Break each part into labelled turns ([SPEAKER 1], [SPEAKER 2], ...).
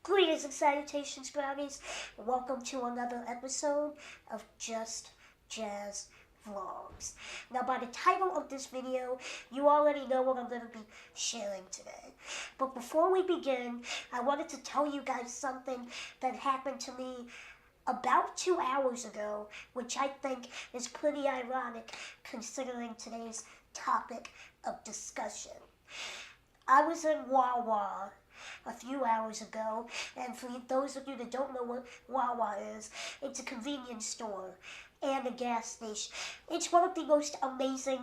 [SPEAKER 1] Greetings and salutations, brownies. Welcome to another episode of Just Jazz Vlogs. Now, by the title of this video, you already know what I'm going to be sharing today. But before we begin, I wanted to tell you guys something that happened to me about 2 hours ago, which I think is pretty ironic considering today's topic of discussion. I was in Wawa a few hours ago, and for those of you that don't know what Wawa is, it's a convenience store and a gas station. It's one of the most amazing,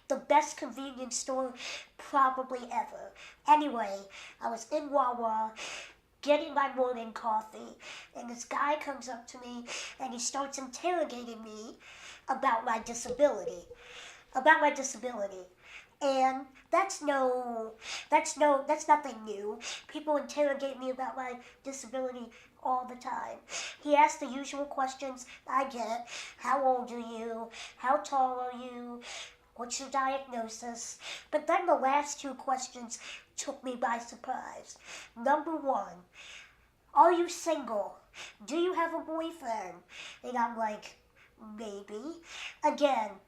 [SPEAKER 1] the best convenience store probably ever. Anyway, I was in Wawa getting my morning coffee, and this guy comes up to me and he starts interrogating me about my disability. And that's nothing new. People interrogate me about my disability all the time. He asks the usual questions I get. How old are you? How tall are you? What's your diagnosis? But then the last two questions took me by surprise. Number one, are you single? Do you have a boyfriend? And I'm like, maybe. Again,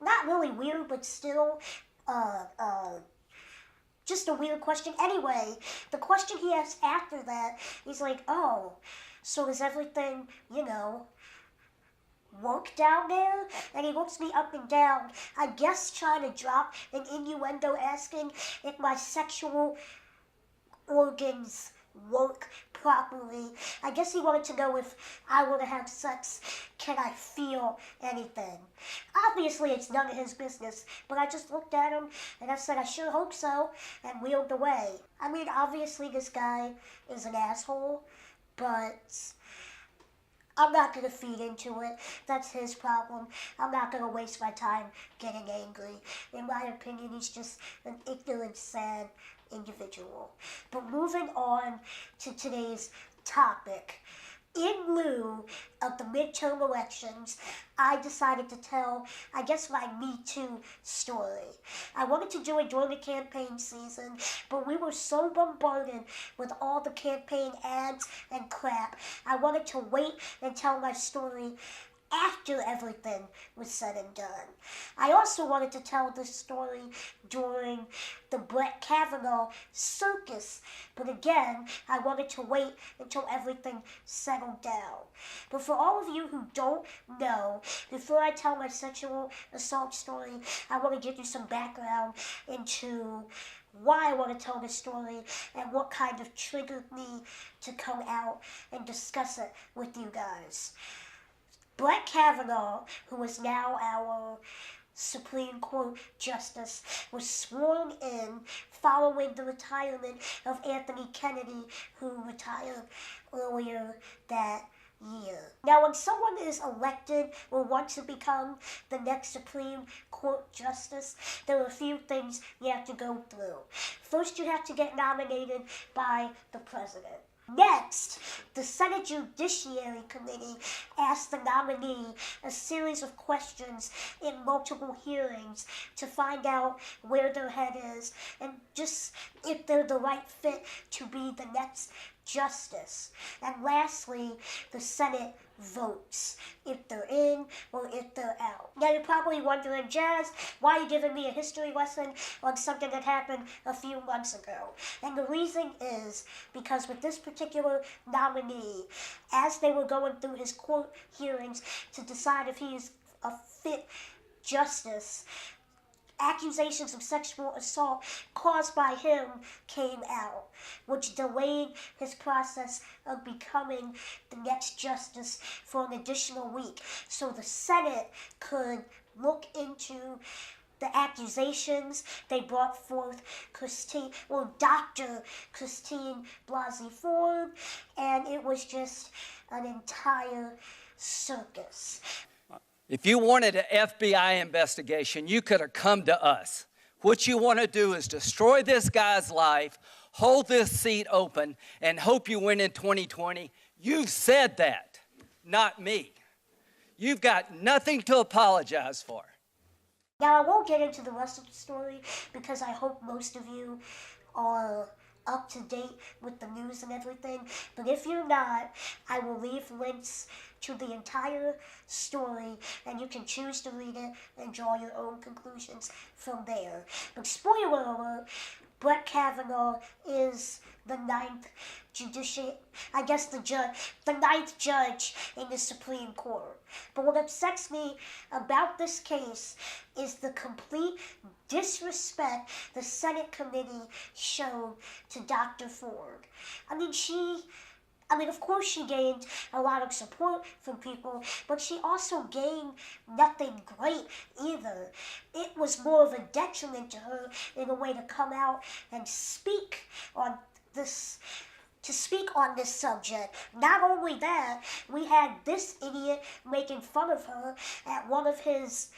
[SPEAKER 1] not really weird, but still, just a weird question. Anyway, the question he asked after that, he's like, oh, so is everything, work down there? And he looks me up and down, I guess trying to drop an innuendo asking if my sexual organs work properly. I guess he wanted to know if I were to have sex, can I feel anything? Obviously, it's none of his business, but I just looked at him and I said, I sure hope so, and wheeled away. I mean, obviously this guy is an asshole, but I'm not going to feed into it. That's his problem. I'm not going to waste my time getting angry. In my opinion, he's just an ignorant, sad individual. But moving on to today's topic. In lieu of the midterm elections, I decided to tell, I guess, my Me Too story. I wanted to do it during the campaign season, but we were so bombarded with all the campaign ads and crap, I wanted to wait and tell my story after everything was said and done. I also wanted to tell this story during the Brett Kavanaugh circus, but again, I wanted to wait until everything settled down. But for all of you who don't know, before I tell my sexual assault story, I want to give you some background into why I want to tell this story and what kind of triggered me to come out and discuss it with you guys. Brett Kavanaugh, who is now our Supreme Court Justice, was sworn in following the retirement of Anthony Kennedy, who retired earlier that year. Now, when someone is elected or wants to become the next Supreme Court Justice, there are a few things you have to go through. First, you have to get nominated by the president. Next, the Senate Judiciary Committee asked the nominee a series of questions in multiple hearings to find out where their head is and just if they're the right fit to be the next justice. And lastly, the Senate votes if they're in or if they're out. Now you're probably wondering, Jazz, why are you giving me a history lesson on something that happened a few months ago? And the reason is because with this particular nominee, as they were going through his court hearings to decide if he is a fit justice, accusations of sexual assault caused by him came out, which delayed his process of becoming the next justice for an additional week. So the Senate could look into the accusations they brought forth Dr. Christine Blasey Ford, and it was just an entire circus.
[SPEAKER 2] If you wanted an FBI investigation, you could have come to us. What you want to do is destroy this guy's life, hold this seat open, and hope you win in 2020. You've said that, not me. You've got nothing to apologize for.
[SPEAKER 1] Now, I won't get into the rest of the story because I hope most of you are up to date with the news and everything. But if you're not, I will leave links to the entire story, and you can choose to read it and draw your own conclusions from there. But spoiler alert, Brett Kavanaugh is the ninth ninth judge in the Supreme Court. But what upsets me about this case is the complete disrespect the Senate committee showed to Dr. Ford. Of course she gained a lot of support from people, but she also gained nothing great either. It was more of a detriment to her in a way to come out and speak on this subject. Not only that, we had this idiot making fun of her at one of his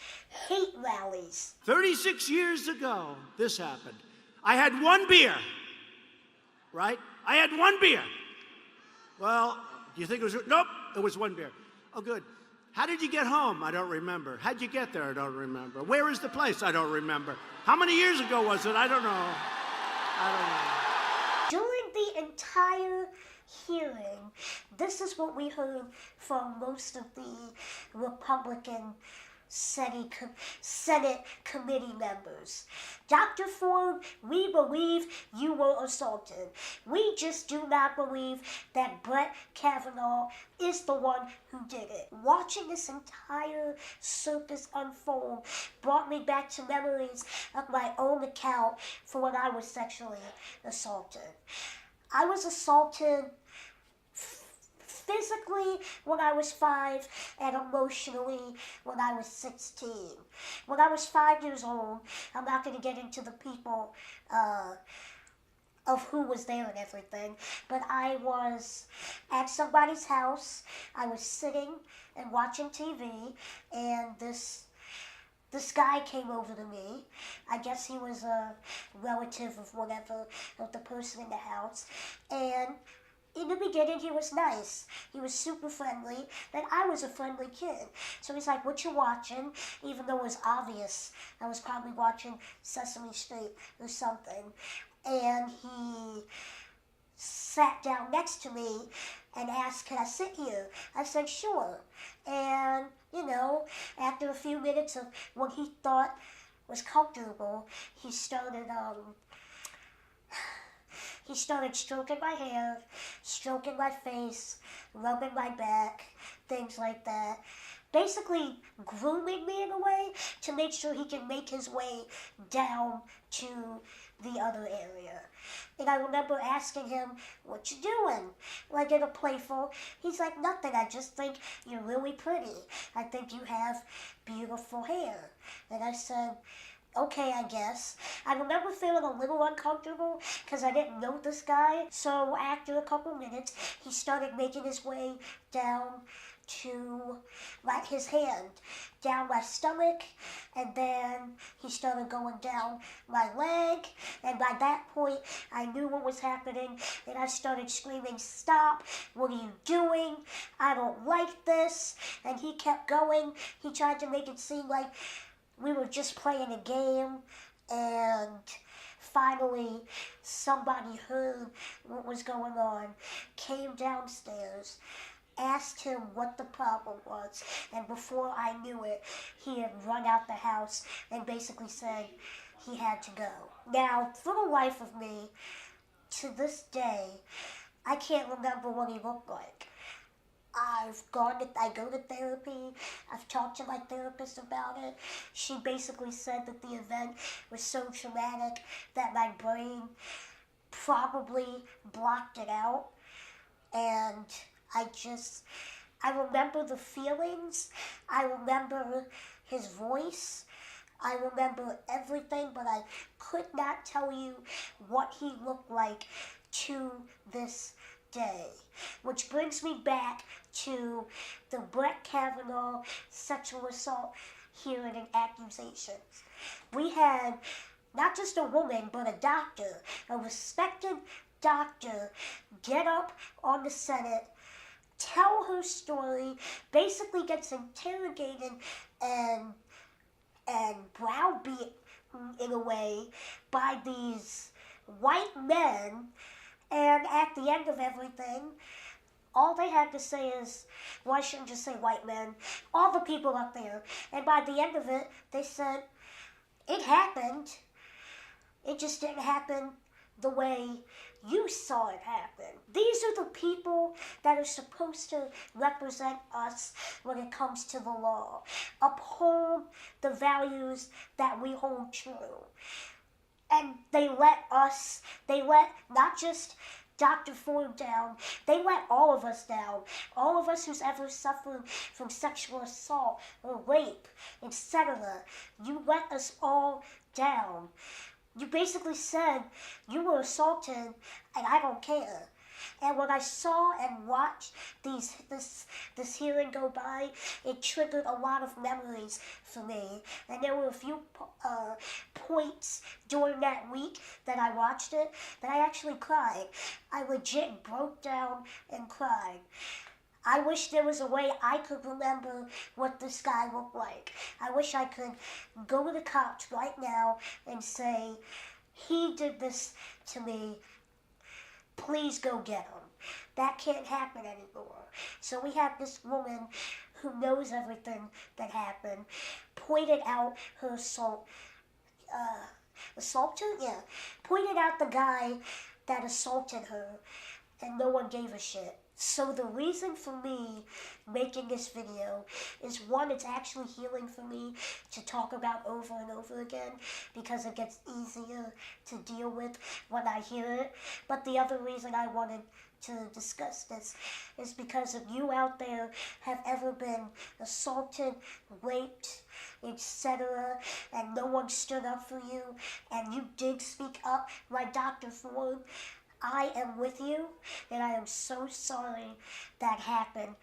[SPEAKER 1] hate rallies.
[SPEAKER 3] 36 years ago, this happened. I had one beer, right? I had one beer. Well, do you think it was? Nope, it was one beer. Oh, good. How did you get home? I don't remember. How'd you get there? I don't remember. Where is the place? I don't remember. How many years ago was it? I don't know.
[SPEAKER 1] During the entire hearing, this is what we heard from most of the Republican Senate committee members. Dr. Ford, we believe you were assaulted. We just do not believe that Brett Kavanaugh is the one who did it. Watching this entire circus unfold brought me back to memories of my own account for when I was sexually assaulted. I was assaulted physically when I was 5 and emotionally when I was 16. When I was 5 years old, I'm not going to get into the people of who was there and everything, but I was at somebody's house. I was sitting and watching TV, and this guy came over to me. I guess he was a relative of the person in the house, and in the beginning, he was nice. He was super friendly, and I was a friendly kid. So he's like, "What you watching?" Even though it was obvious I was probably watching Sesame Street or something. And he sat down next to me and asked, "Can I sit here?" I said, "Sure." And, after a few minutes of what he thought was comfortable, he started stroking my hair, stroking my face, rubbing my back, things like that. Basically grooming me in a way to make sure he can make his way down to the other area. And I remember asking him, "What you doing?" Like in a playful, he's like, "Nothing, I just think you're really pretty. I think you have beautiful hair." And I said, "Okay, I guess." I remember feeling a little uncomfortable because I didn't know this guy. So after a couple minutes, he started making his way down to his hand down my stomach, and then he started going down my leg, and by that point I knew what was happening, and I started screaming, "Stop, what are you doing? I don't like this." And he kept going. He tried to make it seem like we were just playing a game, and finally somebody heard what was going on, came downstairs, asked him what the problem was, and before I knew it, he had run out the house and basically said he had to go. Now, for the life of me, to this day, I can't remember what he looked like. I go to therapy. I've talked to my therapist about it. She basically said that the event was so traumatic that my brain probably blocked it out. And I remember the feelings. I remember his voice. I remember everything, but I could not tell you what he looked like to this day. Which brings me back to the Brett Kavanaugh sexual assault hearing and accusations. We had not just a woman, but a doctor, a respected doctor, get up on the Senate, tell her story, basically gets interrogated and browbeat in a way by these white men, and at the end of everything, all they had to say is, well, I shouldn't just say white men, all the people up there. And by the end of it, they said, it happened. It just didn't happen the way you saw it happen. These are the people that are supposed to represent us when it comes to the law. Uphold the values that we hold true. And they let not just Dr. Ford down, they let all of us down. All of us who's ever suffered from sexual assault or rape, etc. You let us all down. You basically said you were assaulted and I don't care. And when I saw and watched this hearing go by, it triggered a lot of memories for me. And there were a few points during that week that I watched it that I actually cried. I legit broke down and cried. I wish there was a way I could remember what this guy looked like. I wish I could go to the cops right now and say, he did this to me. Please go get him. That can't happen anymore. So we have this woman who knows everything that happened, pointed out her assaulter? Yeah. Pointed out the guy that assaulted her, and no one gave a shit. So the reason for me making this video is, one, it's actually healing for me to talk about over and over again because it gets easier to deal with when I hear it. But the other reason I wanted to discuss this is because if you out there have ever been assaulted, raped, etc., and no one stood up for you, and you did speak up like Dr. Ford, I am with you, and I am so sorry that happened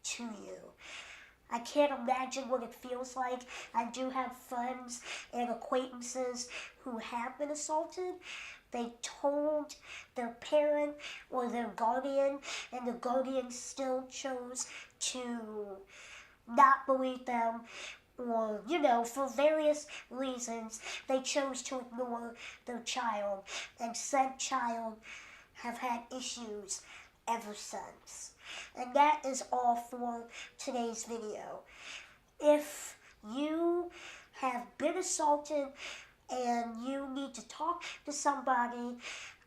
[SPEAKER 1] to you. I can't imagine what it feels like. I do have friends and acquaintances who have been assaulted. They told their parent or their guardian, and the guardian still chose to not believe them, or, for various reasons, they chose to ignore their child, and said child have had issues ever since. And that is all for today's video. If you have been assaulted and you need to talk to somebody,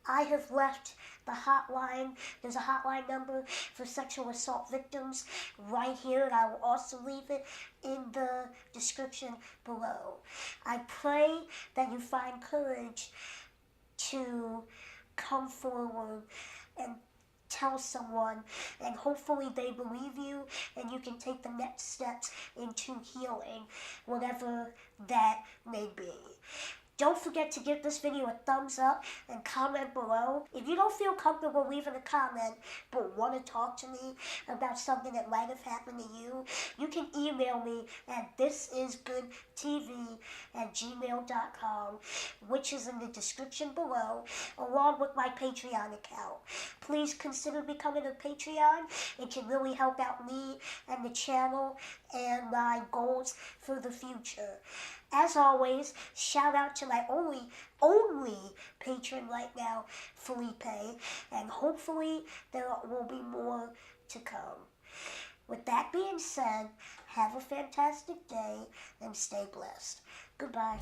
[SPEAKER 1] I have left the hotline. There's a hotline number for sexual assault victims right here, and I will also leave it in the description below. I pray that you find courage to come forward and tell someone, and hopefully they believe you and you can take the next steps into healing, whatever that may be. Don't forget to give this video a thumbs up and comment below. If you don't feel comfortable leaving a comment but want to talk to me about something that might have happened to you, you can email me at thisisgoodtv@gmail.com, which is in the description below, along with my Patreon account. Please consider becoming a Patreon. It can really help out me and the channel and my goals for the future. As always, shout out to my only patron right now, Felipe, and hopefully there will be more to come. With that being said, have a fantastic day and stay blessed. Goodbye.